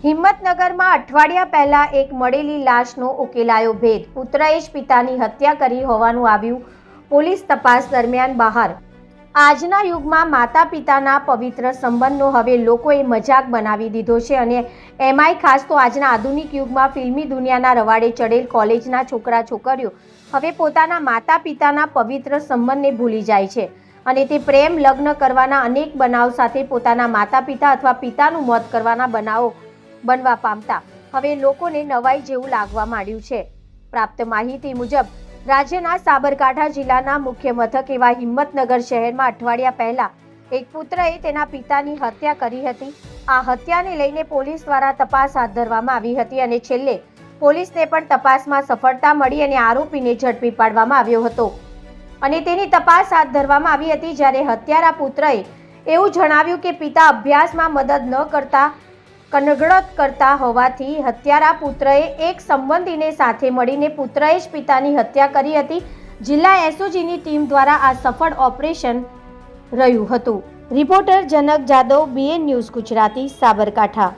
હિંમતનગરમાં અઠવાડિયા પહેલા એક મળેલી લાશનો ઉકેલાયો ભેદ. પુત્રએ જ પિતાની હત્યા કરી હોવાનું આવ્યું પોલીસ તપાસ દરમિયાન બહાર. આજના યુગમાં માતા પિતાના પવિત્ર સંબંધનો હવે લોકોએ મજાક બનાવી દીધો છે અને એમાંય ખાસ તો આજના આધુનિક યુગમાં ફિલ્મી દુનિયાના રવાડે ચડેલ કોલેજના છોકરા છોકરીઓ હવે પોતાના માતા પિતાના પવિત્ર સંબંધને ભૂલી જાય છે અને તે પ્રેમ લગ્ન કરવાના અનેક બનાવ સાથે પોતાના માતા પિતા અથવા પિતાનું મોત કરવાના બનાવો બનવા પામતા હવે લોકોને નવાઈ જેવું લાગવા માંડ્યું છે. પ્રાપ્ત માહિતી મુજબ રાજ્યના સાબરકાંઠા જિલ્લાના મુખ્ય મથક એવા હિંમતનગર શહેરમાં અઠવાડિયા પહેલા એક પુત્રએ તેના પિતાની હત્યા કરી હતી. આ હત્યાને લઈને પોલીસ દ્વારા તપાસ હાથ ધરવામાં આવી હતી અને છેલ્લે પોલીસને પણ તપાસમાં સફળતા મળી અને આરોપીને ઝડપી પાડવામાં આવ્યો હતો અને તેની તપાસ હાથ ધરવામાં આવી હતી. જ્યારે હત્યારા પુત્રએ એવું જણાવ્યું કે પિતા અભ્યાસમાં મદદ ન કરતા કનગડત કરતા હોવાથી હત્યારા પુત્રએ એક સંબંધીને સાથે મળીને પુત્રએ જ પિતાની હત્યા કરી હતી. જિલ્લા એસઓજીની ટીમ દ્વારા આ સફળ ઓપરેશન રહ્યું હતું. રિપોર્ટર જનક જાદવ, BN ન્યૂઝ ગુજરાતી, સાબરકાંઠા.